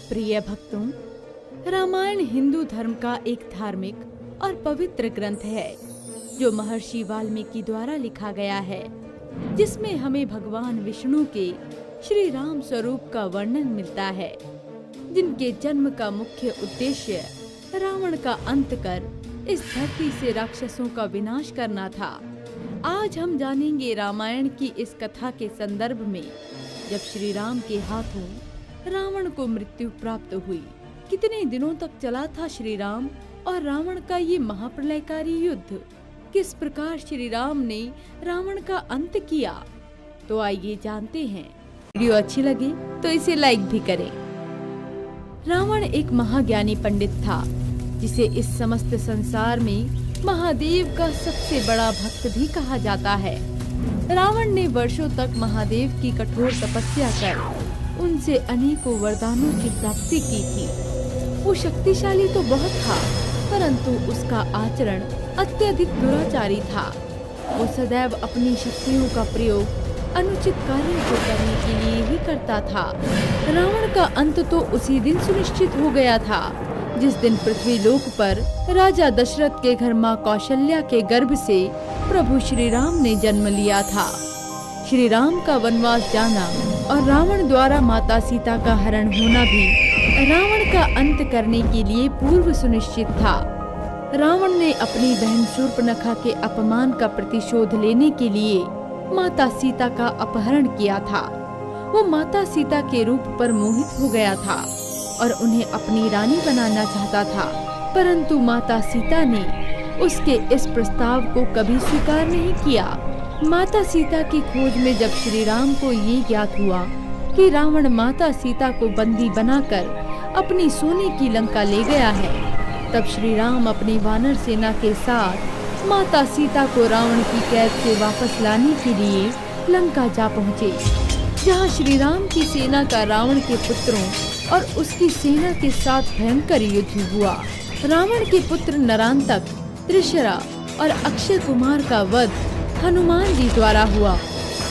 प्रिय भक्तों, रामायण हिंदू धर्म का एक धार्मिक और पवित्र ग्रंथ है जो महर्षि वाल्मीकि द्वारा लिखा गया है, जिसमें हमें भगवान विष्णु के श्री राम स्वरूप का वर्णन मिलता है, जिनके जन्म का मुख्य उद्देश्य रावण का अंत कर इस धरती से राक्षसों का विनाश करना था। आज हम जानेंगे रामायण की इस कथा के संदर्भ में जब श्री राम के हाथों रावण को मृत्यु प्राप्त हुई, कितने दिनों तक चला था श्री राम और रावण का ये महाप्रलयकारी युद्ध, किस प्रकार श्री राम ने रावण का अंत किया। तो आइए जानते हैं। वीडियो अच्छी लगे तो इसे लाइक भी करें। रावण एक महाज्ञानी पंडित था, जिसे इस समस्त संसार में महादेव का सबसे बड़ा भक्त भी कहा जाता है। रावण ने वर्षों तक महादेव की कठोर तपस्या कर उनसे अनेकों वरदानों की प्राप्ति की थी। वो शक्तिशाली तो बहुत था, परंतु उसका आचरण अत्यधिक दुराचारी था। वो सदैव अपनी शक्तियों का प्रयोग अनुचित कार्यों को करने के लिए ही करता था। रावण का अंत तो उसी दिन सुनिश्चित हो गया था जिस दिन पृथ्वी लोक पर राजा दशरथ के घर मां कौशल्या के गर्भ से प्रभु श्री राम ने जन्म लिया था। श्री राम का वनवास जाना और रावण द्वारा माता सीता का हरण होना भी रावण का अंत करने के लिए पूर्व सुनिश्चित था। रावण ने अपनी बहन शूर्पणखा के अपमान का प्रतिशोध लेने के लिए माता सीता का अपहरण किया था। वो माता सीता के रूप पर मोहित हो गया था और उन्हें अपनी रानी बनाना चाहता था, परंतु माता सीता ने उसके इस प्रस्ताव को कभी स्वीकार नहीं किया। माता सीता की खोज में जब श्री राम को ये ज्ञात हुआ कि रावण माता सीता को बंदी बनाकर अपनी सोने की लंका ले गया है, तब श्री राम अपनी वानर सेना के साथ माता सीता को रावण की कैद से वापस लाने के लिए लंका जा पहुँचे, जहाँ श्री राम की सेना का रावण के पुत्रों और उसकी सेना के साथ भयंकर युद्ध हुआ। रावण के पुत्र नरांतक, त्रिशरा और अक्षय कुमार का वध हनुमान जी द्वारा हुआ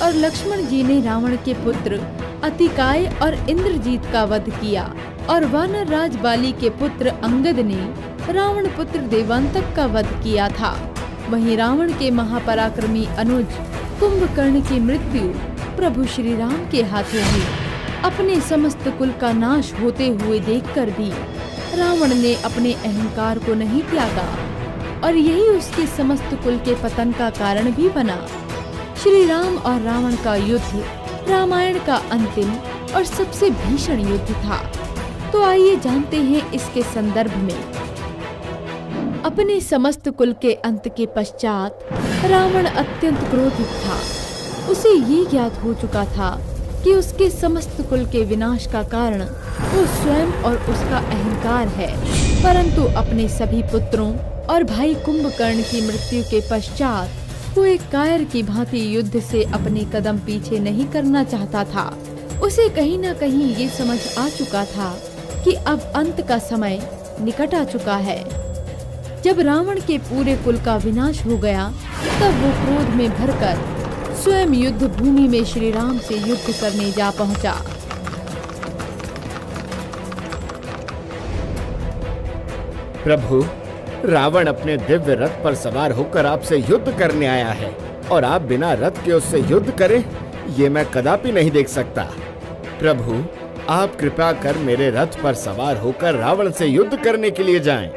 और लक्ष्मण जी ने रावण के पुत्र अतिकाय और इंद्रजीत का वध किया और वानर राज बाली के पुत्र अंगद ने रावण पुत्र देवांतक का वध किया था। वहीं रावण के महापराक्रमी अनुज कुंभकर्ण की मृत्यु प्रभु श्री राम के हाथों हुई। अपने समस्त कुल का नाश होते हुए देखकर भी रावण ने अपने अहंकार को नहीं त्यागा और यही उसके समस्त कुल के पतन का कारण भी बना। श्री राम और रावण का युद्ध रामायण का अंतिम और सबसे भीषण युद्ध था। तो आइए जानते हैं इसके संदर्भ में। अपने समस्त कुल के अंत के पश्चात रावण अत्यंत क्रोधित था। उसे ये ज्ञात हो चुका था कि उसके समस्त कुल के विनाश का कारण वो स्वयं और उसका अहंकार है, परंतु अपने सभी पुत्रों और भाई कुंभकर्ण की मृत्यु के पश्चात वो एक कायर की भांति युद्ध से अपने कदम पीछे नहीं करना चाहता था। उसे कहीं न कहीं ये समझ आ चुका था कि अब अंत का समय निकट आ चुका है। जब रावण के पूरे कुल का विनाश हो गया, तब वो क्रोध में भरकर स्वयं युद्ध भूमि में श्री राम से युद्ध करने जा पहुंचा। प्रभु, रावण अपने दिव्य रथ पर सवार होकर आपसे युद्ध करने आया है और आप बिना रथ के उससे युद्ध करें, ये मैं कदापि नहीं देख सकता। प्रभु, आप कृपा कर मेरे रथ पर सवार होकर रावण से युद्ध करने के लिए जाएं।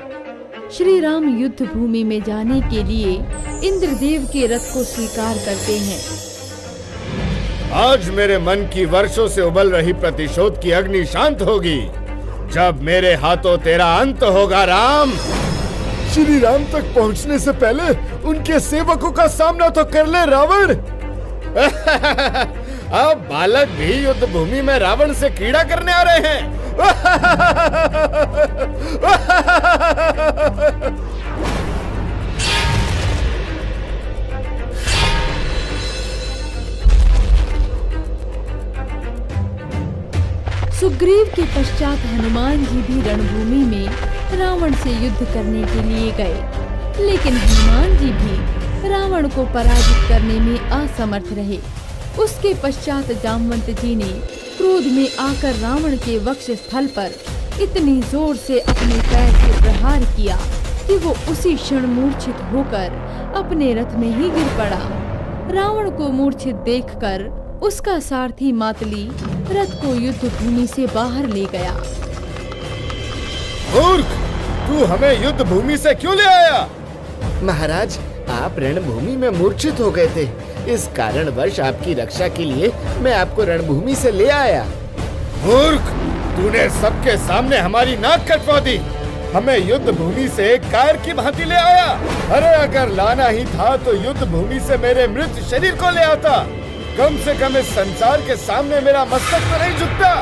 श्री राम युद्ध भूमि में जाने के लिए इंद्रदेव के रथ को स्वीकार करते हैं। आज मेरे मन की वर्षों से उबल रही प्रतिशोध की अग्नि शांत होगी जब मेरे हाथों तेरा अंत होगा राम। श्री राम तक पहुंचने से पहले उनके सेवकों का सामना तो कर ले रावण। अब बालक भी युद्ध भूमि में रावण से क्रीड़ा करने आ रहे हैं। सुग्रीव के पश्चात हनुमान जी भी रणभूमि में रावण से युद्ध करने के लिए गए, लेकिन हनुमान जी भी रावण को पराजित करने में असमर्थ रहे। उसके पश्चात जामवंत जी ने क्रोध में आकर रावण के वक्ष स्थल पर इतनी जोर से अपने पैर से प्रहार किया कि वो उसी क्षण मूर्छित होकर अपने रथ में ही गिर पड़ा। रावण को मूर्छित देखकर उसका सारथी मातली रथ को युद्ध भूमि से बाहर ले गया। मूर्ख, तू हमें युद्ध भूमि से क्यों ले आया? महाराज, आप रणभूमि में मूर्छित हो गए थे। इस कारणवश आपकी रक्षा के लिए मैं आपको रणभूमि से ले आया। मूर्ख, तूने सबके सामने हमारी नाक कटवा दी। हमें युद्ध भूमि से कायर की भांति ले आया। अरे अगर लाना ही था तो युद्ध भूमि से मेरे मृत शरीर को ले आता। कम से कम इस संसार के सामने मेरा मस्तक तो नहीं झुकता।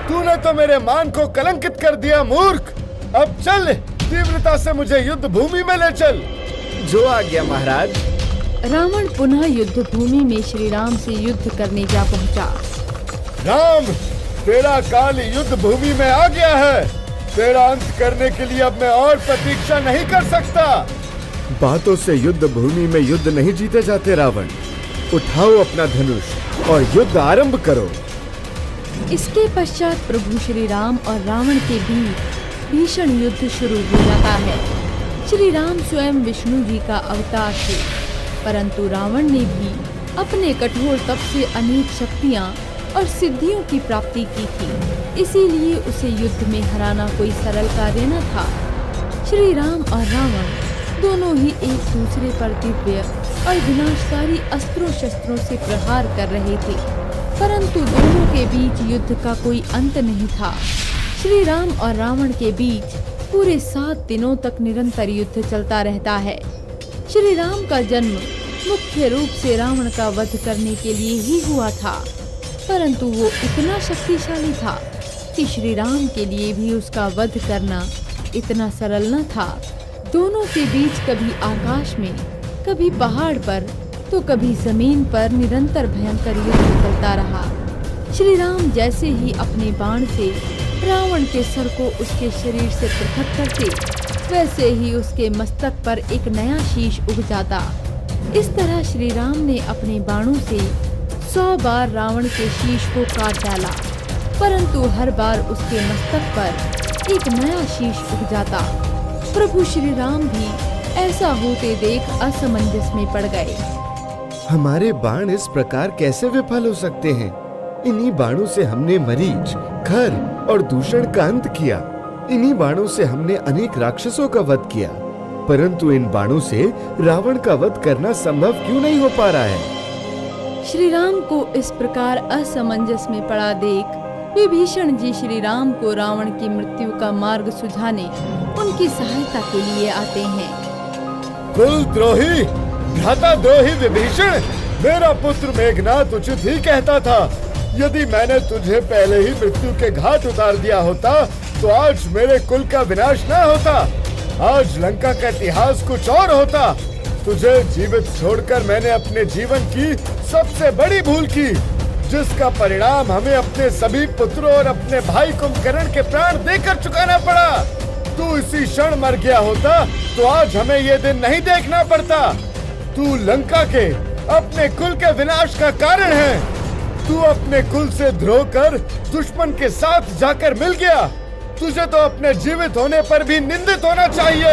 तूने तो मेरे मान को कलंकित कर दिया। मूर्ख, अब चल, तीव्रता से मुझे युद्ध भूमि में ले चल। जो आ गया महाराज। रावण पुनः युद्ध भूमि में श्री राम से युद्ध करने जा पहुंचा। राम, तेरा काल युद्ध भूमि में आ गया है। तेरा अंत करने के लिए अब मैं और प्रतीक्षा नहीं कर सकता। बातों से युद्ध भूमि में युद्ध नहीं जीते जाते रावण। उठाओ अपना धनुष और युद्ध आरंभ करो। इसके पश्चात प्रभु श्री राम और रावण के बीच भीषण युद्ध शुरू हो जाता है। श्री राम स्वयं विष्णु जी का अवतार थे, परंतु रावण ने भी अपने कठोर तप से अनेक शक्तियां और सिद्धियों की प्राप्ति की थी, इसीलिए उसे युद्ध में हराना कोई सरल कार्य न था। श्री राम और रावण दोनों ही एक दूसरे पर दिव्य और विनाशकारी अस्त्रों शस्त्रों से प्रहार कर रहे थे, परंतु दोनों के बीच युद्ध का कोई अंत नहीं था। श्री राम और रावण के बीच पूरे 7 दिनों तक निरंतर युद्ध चलता रहता है। श्री राम का जन्म मुख्य रूप से रावण का वध करने के लिए ही हुआ था, परंतु वो इतना शक्तिशाली था कि श्री राम के लिए भी उसका वध करना इतना सरल न था। दोनों के बीच कभी आकाश में, कभी पहाड़ पर, तो कभी जमीन पर निरंतर भयंकर युद्ध चलता रहा। श्री राम जैसे ही अपने बाण से रावण के सर को उसके शरीर से पृथक करते, वैसे ही उसके मस्तक पर एक नया शीश उग जाता। इस तरह श्री राम ने अपने बाणों से 100 बार रावण के शीश को काट डाला, परंतु हर बार उसके मस्तक पर एक नया शीश उग जाता। प्रभु श्री राम भी ऐसा होते देख असमंजस में पड़ गए। हमारे बाण इस प्रकार कैसे विफल हो सकते हैं? इन्हीं बाणों से हमने मरीच, खर और दूषण का अंत किया। इन्हीं बाणों से हमने अनेक राक्षसों का वध किया, परंतु इन बाणों से रावण का वध करना संभव क्यों नहीं हो पा रहा है? श्री राम को इस प्रकार असमंजस में पड़ा देख विभीषण जी श्री राम को रावण की मृत्यु का मार्ग सुझाने उनकी सहायता के लिए आते हैं। कुलद्रोही, भ्राताद्रोही विभीषण, मेरा पुत्र मेघनाद उचित ही कहता था। यदि मैंने तुझे पहले ही मृत्यु के घाट उतार दिया होता तो आज मेरे कुल का विनाश न होता। आज लंका का इतिहास कुछ और होता। तुझे जीवित छोड़कर मैंने अपने जीवन की सबसे बड़ी भूल की, जिसका परिणाम हमें अपने सभी पुत्रों और अपने भाई कुंभकर्ण के प्राण देकर चुकाना पड़ा। तू इसी क्षण मर गया होता तो आज हमें ये दिन नहीं देखना पड़ता। तू लंका के, अपने कुल के विनाश का कारण है। तू अपने कुल से द्रोह कर दुश्मन के साथ जाकर मिल गया। तुझे तो अपने जीवित होने पर भी निंदित होना चाहिए।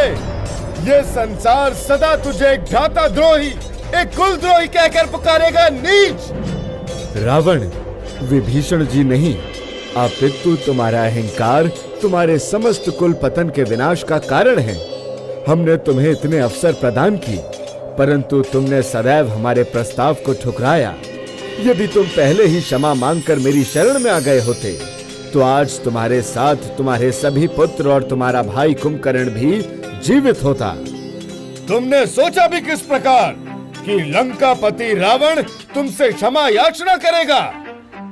ये संसार सदा तुझे एक भ्राता द्रोही, एक कुल द्रोही कहकर पुकारेगा, नीच। रावण, विभीषण जी नहीं, अपितु तुम्हारा अहंकार तुम्हारे समस्त कुल पतन के विनाश का कारण है। हमने तुम्हें इतने अवसर प्रदान किए, परंतु तुमने सदैव हमारे प्रस्ताव को ठुकराया। यदि तुम पहले ही क्षमा मांगकर मेरी शरण में आ गए होते तो आज तुम्हारे साथ तुम्हारे सभी पुत्र और तुम्हारा भाई कुंभकर्ण भी जीवित होता। तुमने सोचा भी किस प्रकार कि लंकापति रावण तुमसे क्षमा याचना करेगा?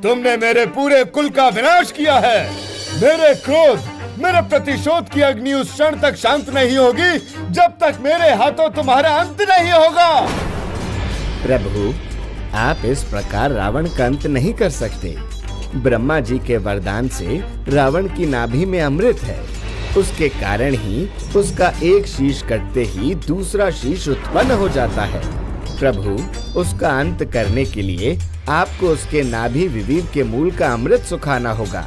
तुमने मेरे पूरे कुल का विनाश किया है। मेरे क्रोध, मेरे प्रतिशोध की अग्नि उस क्षण तक शांत नहीं होगी जब तक मेरे हाथों तुम्हारा अंत नहीं होगा। प्रभु, आप इस प्रकार रावण का अंत नहीं कर सकते। ब्रह्मा जी के वरदान से रावण की नाभि में अमृत है। उसके कारण ही उसका एक शीश कटते ही दूसरा शीश उत्पन्न हो जाता है। प्रभु, उसका अंत करने के लिए आपको उसके नाभि विवीर के मूल का अमृत सुखाना होगा,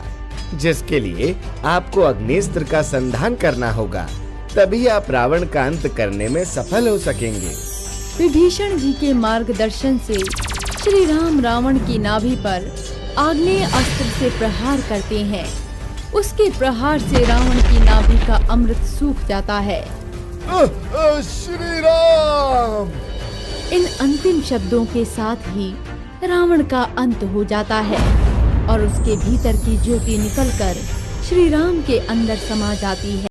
जिसके लिए आपको अग्निस्त्र का संधान करना होगा। तभी आप रावण का अंत करने में सफल हो सकेंगे। विभीषण जी के मार्गदर्शन से श्री राम रावण की नाभि पर आग्नेय अस्त्र से प्रहार करते हैं। उसके प्रहार से रावण की नाभि का अमृत सूख जाता है। श्री राम! इन अंतिम शब्दों के साथ ही रावण का अंत हो जाता है और उसके भीतर की ज्योति निकलकर श्री राम के अंदर समा जाती है।